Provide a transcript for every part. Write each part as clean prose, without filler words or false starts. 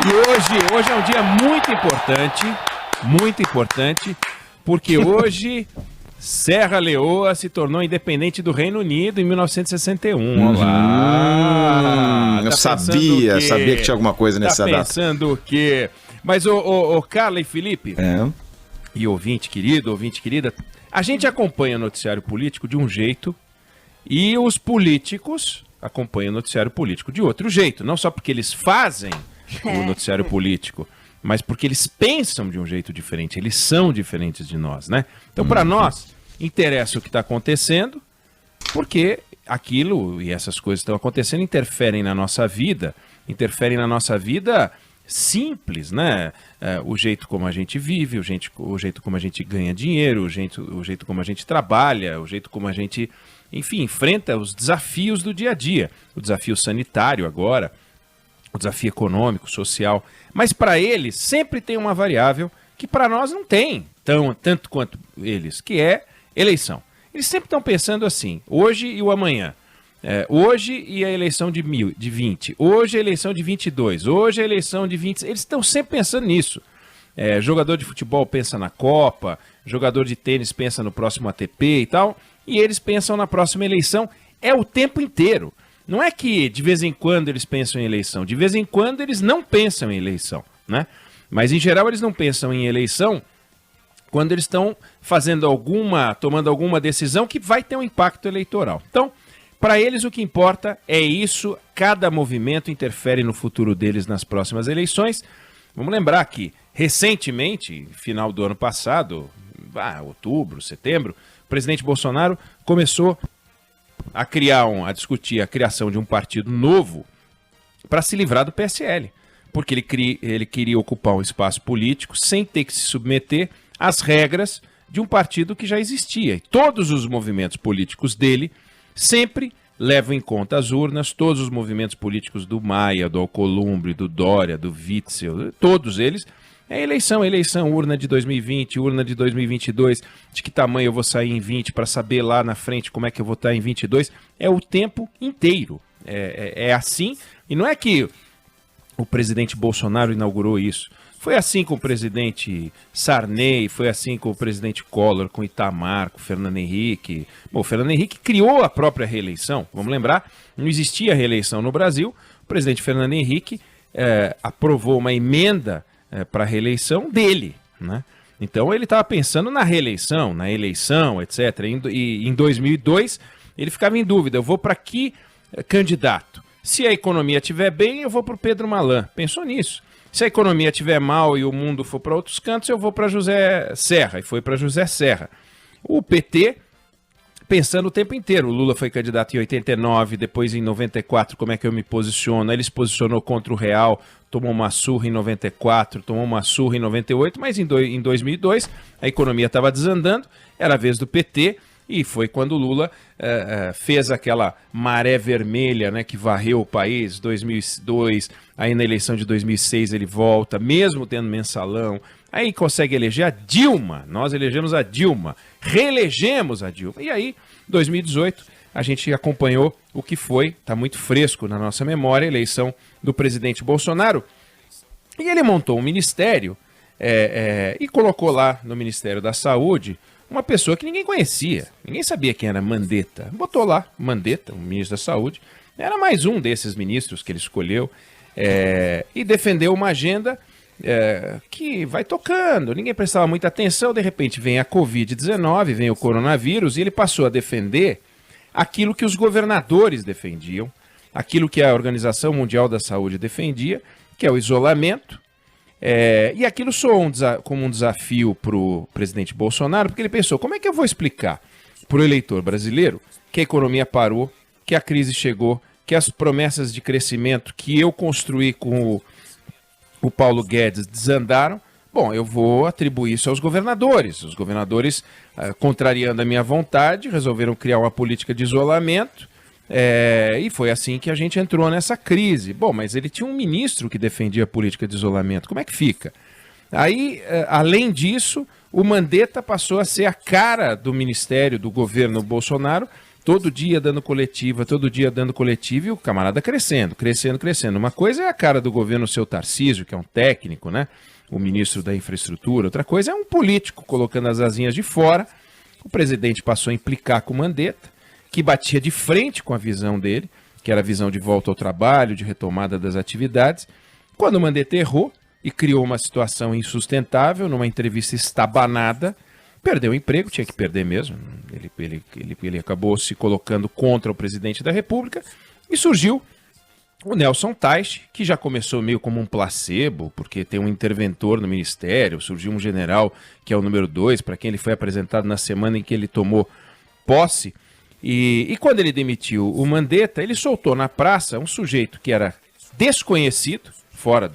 E hoje é um dia muito importante, porque hoje Serra Leoa se tornou independente do Reino Unido em 1961. Olá! Eu sabia que tinha alguma coisa nessa data. Pensando o quê? Mas, Carla e Felipe, e ouvinte querido, ouvinte querida, a gente acompanha o noticiário político de um jeito e os políticos acompanham o noticiário político de outro jeito. Não só porque eles fazem o noticiário político, mas porque eles pensam de um jeito diferente, eles são diferentes de nós, né? Então, para nós, interessa o que está acontecendo, porque aquilo e essas coisas que estão acontecendo interferem na nossa vida simples, né? O jeito como a gente vive, o jeito como a gente ganha dinheiro, o jeito como a gente trabalha, o jeito como a gente, enfim, enfrenta os desafios do dia a dia. O desafio sanitário agora, o desafio econômico, social. Mas para eles sempre tem uma variável que para nós não tem tanto quanto eles, que é eleição. Eles sempre estão pensando assim, hoje e o amanhã. Hoje e a eleição de 20, hoje a eleição de 22, hoje a eleição de 20. Eles estão sempre pensando nisso. Jogador de futebol pensa na Copa, jogador de tênis pensa no próximo ATP e tal, e eles pensam na próxima eleição o tempo inteiro. Não é que de vez em quando eles pensam em eleição, de vez em quando eles não pensam em eleição, né? Mas em geral eles não pensam em eleição quando eles estão tomando alguma decisão que vai ter um impacto eleitoral. Então, para eles o que importa é isso, cada movimento interfere no futuro deles nas próximas eleições. Vamos lembrar que, recentemente, final do ano passado, outubro, setembro, o presidente Bolsonaro começou a discutir a criação de um partido novo para se livrar do PSL, porque ele queria ocupar um espaço político sem ter que se submeter às regras de um partido que já existia. E todos os movimentos políticos dele sempre levam em conta as urnas, todos os movimentos políticos do Maia, do Alcolumbre, do Dória, do Witzel, todos eles, eleição, urna de 2020, urna de 2022, de que tamanho eu vou sair em 20 para saber lá na frente como é que eu vou estar em 22, o tempo inteiro. É assim, e não é que o presidente Bolsonaro inaugurou isso. Foi assim com o presidente Sarney, foi assim com o presidente Collor, com Itamar, com o Fernando Henrique. Bom, o Fernando Henrique criou a própria reeleição, vamos lembrar, não existia reeleição no Brasil, o presidente Fernando Henrique aprovou uma emenda para a reeleição dele, né? Então ele estava pensando na reeleição, na eleição, etc. E em 2002 ele ficava em dúvida, eu vou para que candidato? Se a economia estiver bem, eu vou para o Pedro Malan. Pensou nisso. Se a economia estiver mal e o mundo for para outros cantos, eu vou para José Serra. E foi para José Serra. O PT, pensando o tempo inteiro. O Lula foi candidato em 89, depois em 94, como é que eu me posiciono? Ele se posicionou contra o Real, tomou uma surra em 94, tomou uma surra em 98, mas em 2002 a economia estava desandando, era a vez do PT. E foi quando o Lula fez aquela maré vermelha, né, que varreu o país, 2002, aí na eleição de 2006 ele volta, mesmo tendo mensalão, aí consegue eleger a Dilma, nós elegemos a Dilma, reelegemos a Dilma, e aí, 2018, a gente acompanhou o que foi, está muito fresco na nossa memória, a eleição do presidente Bolsonaro, e ele montou um ministério e colocou lá no Ministério da Saúde uma pessoa que ninguém conhecia, ninguém sabia quem era Mandetta. Botou lá Mandetta, o ministro da Saúde, era mais um desses ministros que ele escolheu e defendeu uma agenda que vai tocando, ninguém prestava muita atenção, de repente vem a Covid-19, vem o coronavírus e ele passou a defender aquilo que os governadores defendiam, aquilo que a Organização Mundial da Saúde defendia, que é o isolamento. E aquilo soou como um desafio para o presidente Bolsonaro, porque ele pensou, como é que eu vou explicar para o eleitor brasileiro que a economia parou, que a crise chegou, que as promessas de crescimento que eu construí com o Paulo Guedes desandaram? Bom, eu vou atribuir isso aos governadores. Os governadores, contrariando a minha vontade, resolveram criar uma política de isolamento, e foi assim que a gente entrou nessa crise. Bom, mas ele tinha um ministro que defendia a política de isolamento. Como é que fica? Aí, além disso, o Mandetta passou a ser a cara do ministério do governo Bolsonaro, todo dia dando coletiva, e o camarada crescendo. Uma coisa é a cara do governo, o seu Tarcísio, que é um técnico, né? O ministro da Infraestrutura. Outra coisa é um político colocando as asinhas de fora. O presidente passou a implicar com o Mandetta, que batia de frente com a visão dele, que era a visão de volta ao trabalho, de retomada das atividades. Quando o Mandetta errou e criou uma situação insustentável, numa entrevista estabanada, perdeu o emprego, tinha que perder mesmo. Ele acabou se colocando contra o presidente da República e surgiu o Nelson Teich, que já começou meio como um placebo, porque tem um interventor no ministério, surgiu um general que é o número 2, para quem ele foi apresentado na semana em que ele tomou posse. E quando ele demitiu o Mandetta, ele soltou na praça um sujeito que era desconhecido, fora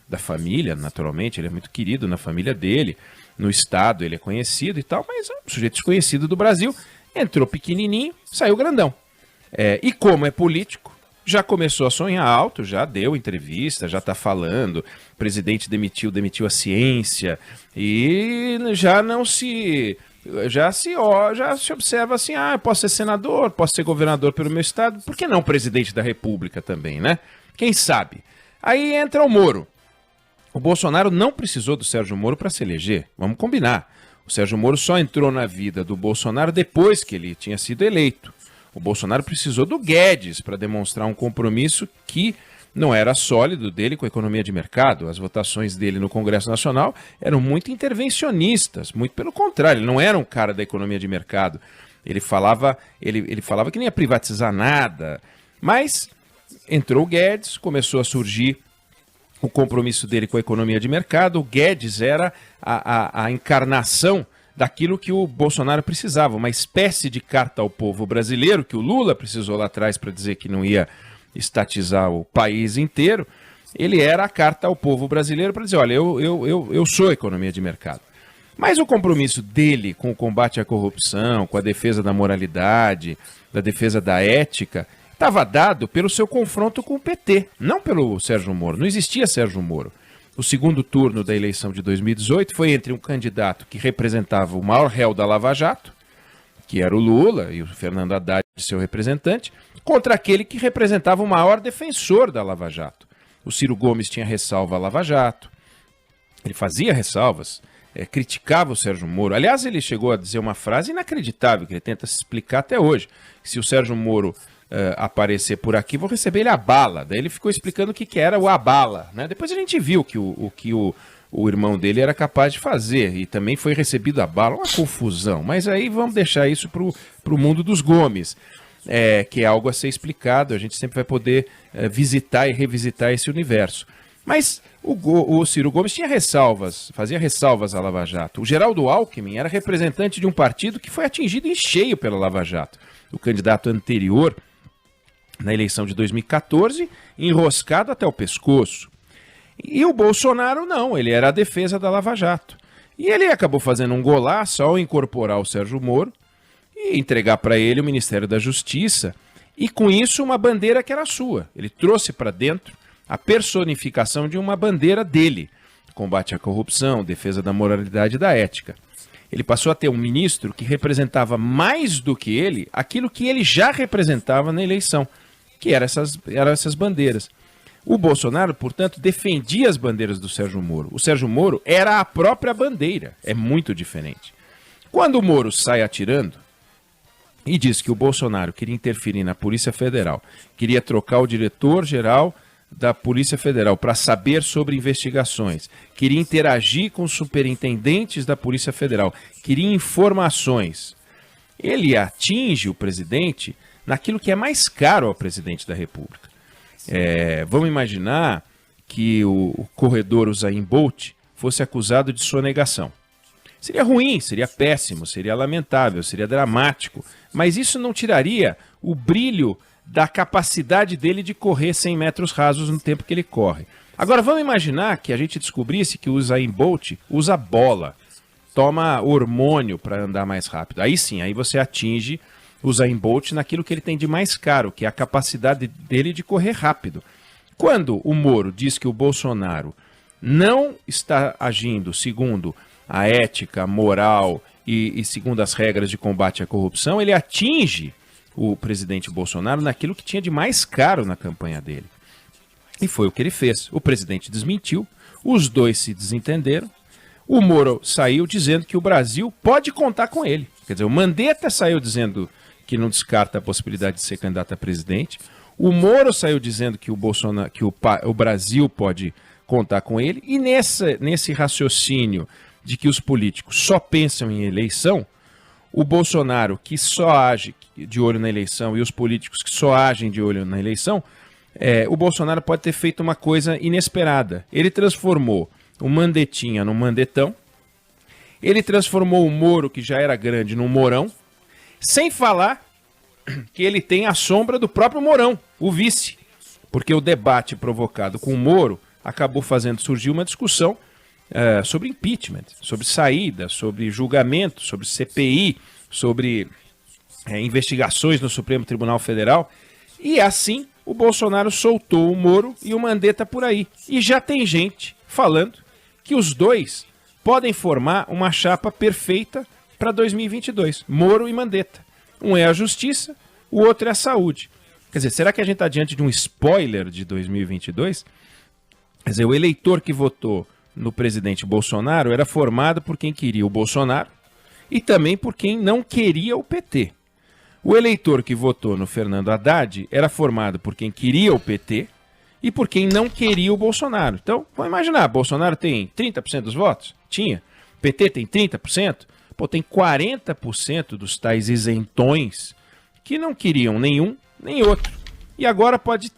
da família, naturalmente, ele é muito querido na família dele, no estado ele é conhecido e tal, mas é um sujeito desconhecido do Brasil, entrou pequenininho, saiu grandão. E como é político, já começou a sonhar alto, já deu entrevista, já está falando, o presidente demitiu a ciência e já se observa assim, eu posso ser senador, posso ser governador pelo meu estado, por que não presidente da República também, né? Quem sabe? Aí entra o Moro. O Bolsonaro não precisou do Sérgio Moro para se eleger, vamos combinar. O Sérgio Moro só entrou na vida do Bolsonaro depois que ele tinha sido eleito. O Bolsonaro precisou do Guedes para demonstrar um compromisso que não era sólido dele com a economia de mercado. As votações dele no Congresso Nacional eram muito intervencionistas, muito pelo contrário, ele não era um cara da economia de mercado. Ele falava que nem ia privatizar nada, mas entrou o Guedes, começou a surgir o compromisso dele com a economia de mercado. O Guedes era a encarnação daquilo que o Bolsonaro precisava, uma espécie de carta ao povo brasileiro, que o Lula precisou lá atrás para dizer que não ia estatizar o país inteiro. Ele era a carta ao povo brasileiro para dizer, olha, eu sou economia de mercado. Mas o compromisso dele com o combate à corrupção, com a defesa da moralidade, da defesa da ética, estava dado pelo seu confronto com o PT, não pelo Sérgio Moro. Não existia Sérgio Moro. O segundo turno da eleição de 2018 foi entre um candidato que representava o maior réu da Lava Jato, que era o Lula, e o Fernando Haddad, seu representante, contra aquele que representava o maior defensor da Lava Jato. O Ciro Gomes tinha ressalva à Lava Jato, ele fazia ressalvas, criticava o Sérgio Moro. Aliás, ele chegou a dizer uma frase inacreditável, que ele tenta se explicar até hoje, que se o Sérgio Moro aparecer por aqui, vou receber ele a bala. Daí ele ficou explicando o que era o abala, né? Depois a gente viu que o irmão dele era capaz de fazer, e também foi recebido a bala, uma confusão. Mas aí vamos deixar isso pro mundo dos Gomes, que é algo a ser explicado, a gente sempre vai poder visitar e revisitar esse universo. Mas o Ciro Gomes tinha ressalvas, fazia ressalvas à Lava Jato. O Geraldo Alckmin era representante de um partido que foi atingido em cheio pela Lava Jato. O candidato anterior, na eleição de 2014, enroscado até o pescoço. E o Bolsonaro não, ele era a defesa da Lava Jato. E ele acabou fazendo um golaço ao incorporar o Sérgio Moro e entregar para ele o Ministério da Justiça, e com isso uma bandeira que era sua. Ele trouxe para dentro a personificação de uma bandeira dele: combate à corrupção, defesa da moralidade e da ética. Ele passou a ter um ministro que representava mais do que ele aquilo que ele já representava na eleição, que eram essas bandeiras. O Bolsonaro, portanto, defendia as bandeiras do Sérgio Moro. O Sérgio Moro era a própria bandeira. É muito diferente. Quando o Moro sai atirando e diz que o Bolsonaro queria interferir na Polícia Federal, queria trocar o diretor-geral da Polícia Federal para saber sobre investigações, queria interagir com os superintendentes da Polícia Federal, queria informações, ele atinge o presidente naquilo que é mais caro ao presidente da República. Vamos imaginar que o corredor Usain Bolt fosse acusado de sonegação. Seria ruim, seria péssimo, seria lamentável, seria dramático, mas isso não tiraria o brilho da capacidade dele de correr 100 metros rasos no tempo que ele corre. Agora vamos imaginar que a gente descobrisse que o Usain Bolt usa bola, toma hormônio para andar mais rápido. Aí sim, aí você atinge o Usain Bolt naquilo que ele tem de mais caro, que é a capacidade dele de correr rápido. Quando o Moro diz que o Bolsonaro não está agindo segundo a ética, a moral e segundo as regras de combate à corrupção, ele atinge o presidente Bolsonaro naquilo que tinha de mais caro na campanha dele. E foi o que ele fez. O presidente desmentiu, os dois se desentenderam, o Moro saiu dizendo que o Brasil pode contar com ele. Quer dizer, o Mandetta saiu dizendo que não descarta a possibilidade de ser candidato a presidente, o Moro saiu dizendo que o Brasil pode contar com ele, e nesse raciocínio de que os políticos só pensam em eleição, o Bolsonaro, que só age de olho na eleição, e os políticos que só agem de olho na eleição, o Bolsonaro pode ter feito uma coisa inesperada. Ele transformou o Mandettinha num Mandetão, ele transformou o Moro, que já era grande, num Mourão, sem falar que ele tem a sombra do próprio Mourão, o vice, porque o debate provocado com o Moro acabou fazendo surgir uma discussão sobre impeachment, sobre saída, sobre julgamento, sobre CPI, sobre investigações no Supremo Tribunal Federal. E assim o Bolsonaro soltou o Moro e o Mandetta por aí. E já tem gente falando que os dois podem formar uma chapa perfeita para 2022, Moro e Mandetta. Um é a justiça, o outro é a saúde. Quer dizer, será que a gente está diante de um spoiler de 2022? Quer dizer, o eleitor que votou no presidente Bolsonaro era formado por quem queria o Bolsonaro e também por quem não queria o PT. O eleitor que votou no Fernando Haddad era formado por quem queria o PT e por quem não queria o Bolsonaro. Então, vamos imaginar, Bolsonaro tem 30% dos votos? Tinha. PT tem 30%? Pô, tem 40% dos tais isentões que não queriam nenhum nem outro. E agora pode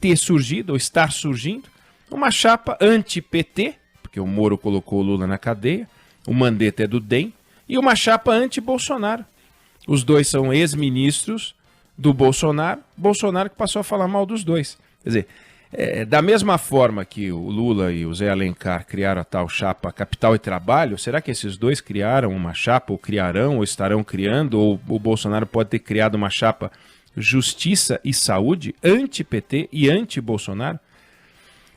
ter surgido, ou estar surgindo, uma chapa anti-PT, porque o Moro colocou o Lula na cadeia, o Mandetta é do DEM, e uma chapa anti-Bolsonaro. Os dois são ex-ministros do Bolsonaro que passou a falar mal dos dois. Quer dizer, da mesma forma que o Lula e o Zé Alencar criaram a tal chapa Capital e Trabalho, será que esses dois criaram uma chapa, ou criarão, ou estarão criando, ou o Bolsonaro pode ter criado uma chapa Justiça e Saúde, anti-PT e anti-Bolsonaro?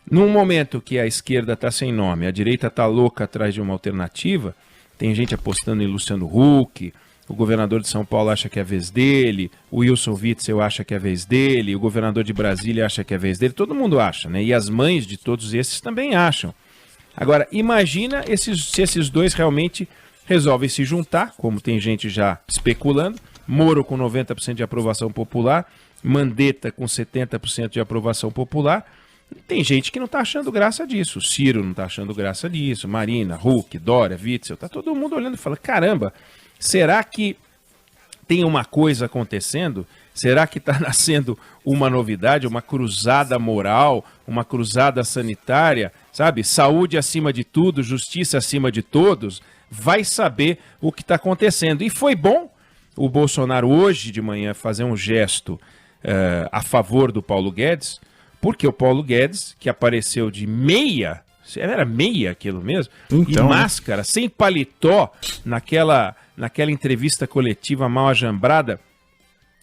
Num momento que a esquerda está sem nome, a direita está louca atrás de uma alternativa, tem gente apostando em Luciano Huck, o governador de São Paulo acha que é a vez dele, o Wilson Witzel acha que é a vez dele, o governador de Brasília acha que é a vez dele, todo mundo acha, né? E as mães de todos esses também acham. Agora, imagina se esses dois realmente resolvem se juntar, como tem gente já especulando, Moro com 90% de aprovação popular, Mandetta com 70% de aprovação popular. Tem gente que não está achando graça disso. O Ciro não está achando graça disso. Marina, Huck, Dória, Witzel. Está todo mundo olhando e falando, caramba, será que tem uma coisa acontecendo? Será que está nascendo uma novidade, uma cruzada moral, uma cruzada sanitária? Sabe? Saúde acima de tudo, justiça acima de todos. Vai saber o que está acontecendo. E foi bom o Bolsonaro hoje de manhã fazer um gesto a favor do Paulo Guedes, porque o Paulo Guedes, que apareceu de meia, era meia aquilo mesmo, então, e máscara, sem paletó, naquela entrevista coletiva mal ajambrada,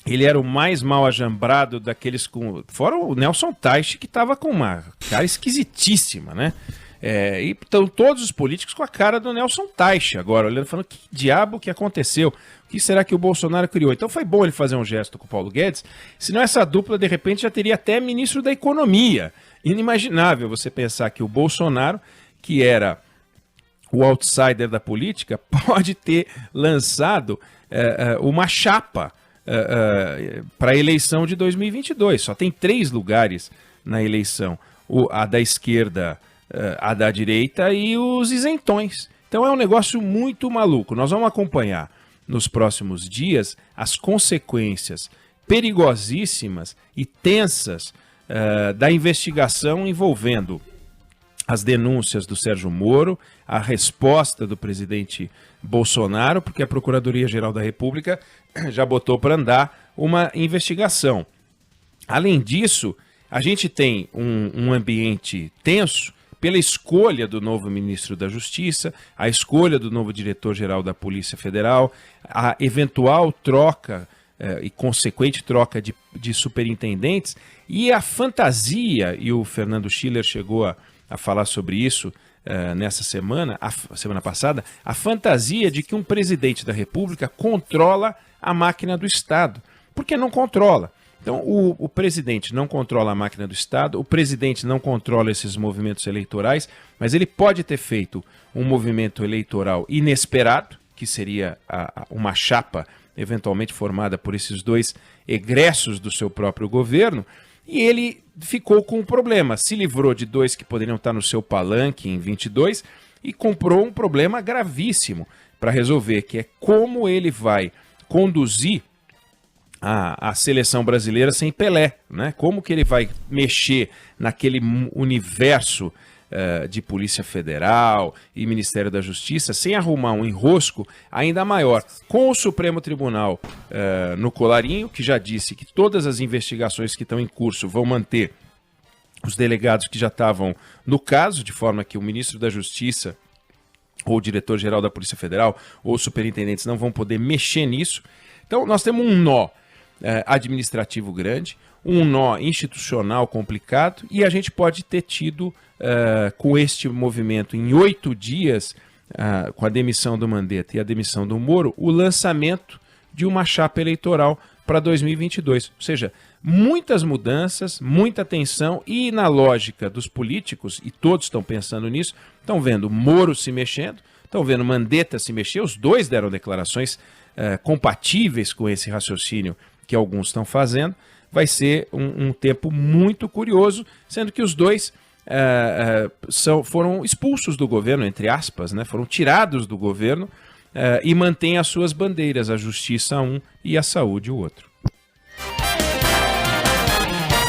ele era o mais mal ajambrado daqueles com... Fora o Nelson Teich, que estava com uma cara esquisitíssima, né? E estão todos os políticos com a cara do Nelson Teich agora, olhando, falando, que diabo que aconteceu? O que será que o Bolsonaro criou? Então foi bom ele fazer um gesto com o Paulo Guedes, senão essa dupla, de repente, já teria até ministro da Economia. Inimaginável você pensar que o Bolsonaro, que era o outsider da política, pode ter lançado uma chapa para a eleição de 2022. Só tem 3 lugares na eleição, a da esquerda, a da direita e os isentões. Então é um negócio muito maluco. Nós vamos acompanhar nos próximos dias as consequências perigosíssimas e tensas da investigação envolvendo as denúncias do Sérgio Moro, a resposta do presidente Bolsonaro, porque a Procuradoria-Geral da República já botou para andar uma investigação. Além disso, a gente tem um ambiente tenso pela escolha do novo ministro da Justiça, a escolha do novo diretor-geral da Polícia Federal, a eventual troca e consequente troca de superintendentes, e a fantasia, e o Fernando Schiller chegou a falar sobre isso nessa semana, semana passada, a fantasia de que um presidente da República controla a máquina do Estado. Porque não controla. Então, o presidente não controla a máquina do Estado, o presidente não controla esses movimentos eleitorais, mas ele pode ter feito um movimento eleitoral inesperado, que seria uma chapa eventualmente formada por esses dois egressos do seu próprio governo, e ele ficou com um problema, se livrou de dois que poderiam estar no seu palanque em 22 e comprou um problema gravíssimo para resolver, que é como ele vai conduzir a seleção brasileira sem Pelé, né? Como que ele vai mexer naquele universo de Polícia Federal e Ministério da Justiça sem arrumar um enrosco ainda maior, com o Supremo Tribunal no colarinho, que já disse que todas as investigações que estão em curso vão manter os delegados que já estavam no caso, de forma que o ministro da Justiça ou o diretor-geral da Polícia Federal ou os superintendentes não vão poder mexer nisso. Então nós temos um nó administrativo grande, um nó institucional complicado, e a gente pode ter tido, com este movimento, em 8 dias, com a demissão do Mandetta e a demissão do Moro, o lançamento de uma chapa eleitoral para 2022. Ou seja, muitas mudanças, muita tensão, e na lógica dos políticos, e todos estão pensando nisso, estão vendo Moro se mexendo, estão vendo Mandetta se mexer, os dois deram declarações compatíveis com esse raciocínio que alguns estão fazendo. Vai ser um tempo muito curioso, sendo que os dois foram expulsos do governo, entre aspas, né? Foram tirados do governo e mantêm as suas bandeiras, a justiça um e a saúde o outro.